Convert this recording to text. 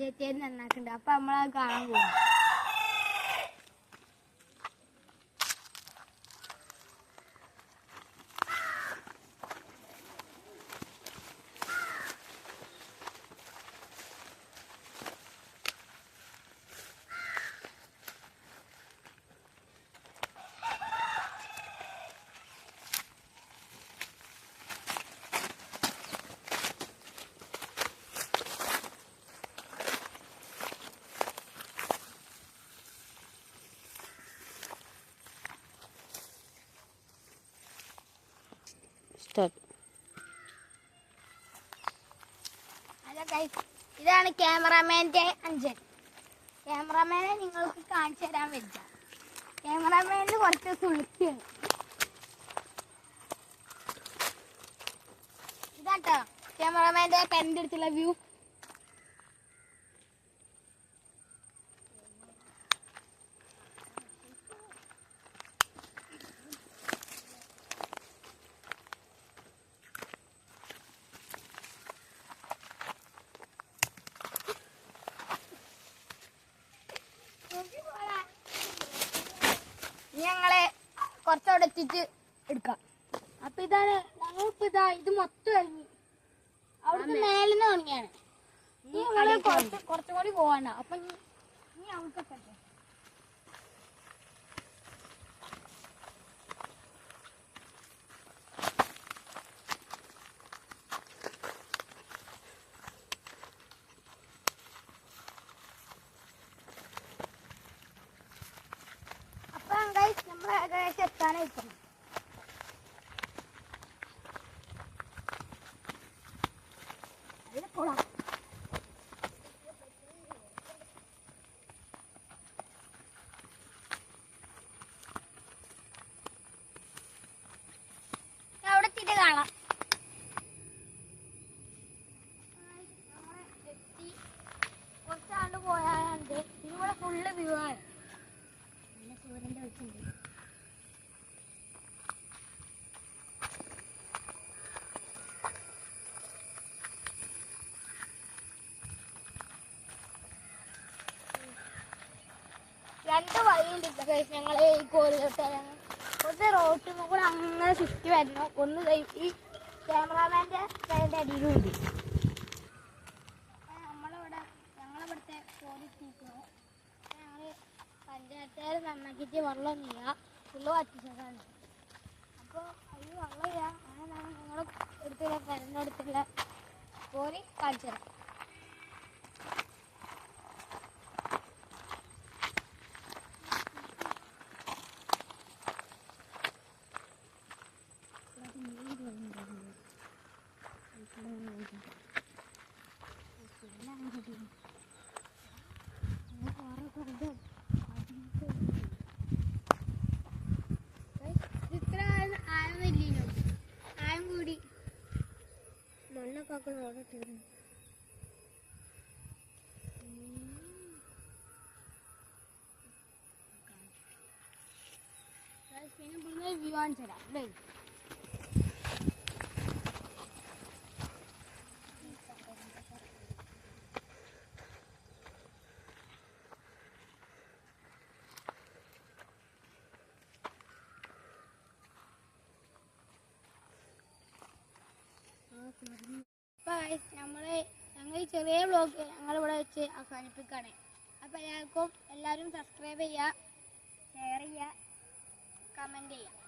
പഞ്ചായത്തേര് നന്നാക്കുന്നുണ്ട്. അപ്പൊ നമ്മളത് കാണാൻ പോകും. ഇതാണ് ക്യാമറാമാൻ്റെ അഞ്ചൻ. ക്യാമറാമാനെ നിങ്ങൾക്ക് കാണിച്ചു തരാൻ വെച്ച. ക്യാമറാമാനിന് കുറച്ച് സുളുക്കിയാണ്. ഇതാട്ടോ ക്യാമറാമാൻ്റെ പെൻ്റെ അടുത്തുള്ള വ്യൂ. ഞങ്ങളെ കുറച്ചവിടെ എത്തിച്ച് എടുക്കാം. അപ്പൊ ഇതാണ് ഞങ്ങളിപ്പോ ഇത് മൊത്തം കഴിഞ്ഞു. അവിടുത്തെ മേലെന്ന് തുടങ്ങിയാണ്. ഇനി ഞങ്ങള് കുറച്ചും കൂടി പോവാണ്ട. അപ്പൊ ഇനി അവിടുത്തെ നമ്മൾ ഏകദേശം എത്താനായിരിക്കണം. അതിൽ പോടാം. അവിടെ എത്തിയിട്ട് കാണാം. എത്തി കുറച്ചാണ്ട് പോയാലുണ്ട്. ഇതിലൂടെ ഫുള്ള് വ്യൂ ആണ്. നല്ല സൂര്യൻ്റെ വെച്ചിട്ടുണ്ട്. രണ്ട് വഴിയുണ്ട്. ഞങ്ങൾ ഈ കോഴിയോട്ട് ഒന്ന് റോട്ടിൽ കൂടെ അങ്ങനെ ചുറ്റി വരണം. ഒന്ന് ഈ ക്യാമറാമാൻ്റെ കയ്യിൻ്റെ അടിയിലുണ്ട്. ഞങ്ങളിവിടുത്തെ കോഴി തീക്കുന്നു. ഞങ്ങൾ പഞ്ചായത്തുകാർ നന്നാക്കിയിട്ട് വെള്ളം ചെയ്യുക. ഫുള്ള് വറ്റിച്ചതാണ്. അപ്പോൾ അതിൽ വെള്ളം ചെയ്യുക. അങ്ങനെയാണ് ഞങ്ങൾ എടുത്തുള്ള പെരഞ്ഞെടുത്തുള്ള കോഴി കാണിച്ചു തരാം. ഇത്ര ആയൊന്നുമില്ലല്ലോ. ആയം കൂടി മണ്ണൊക്കെ അവിടെ തീർന്നു. പിന്നെ ഇവിടുന്ന് വ്യൂ കാണിച്ചു തരാം അല്ലേ. ഞങ്ങൾ ഈ ചെറിയ വ്ളോഗ് ഞങ്ങളിവിടെ വെച്ച് അവസാനിപ്പിക്കുകയാണ്. അപ്പോൾ എല്ലാവരും സബ്സ്ക്രൈബ് ചെയ്യുക, ഷെയർ ചെയ്യുക, കമൻറ്റ് ചെയ്യുക.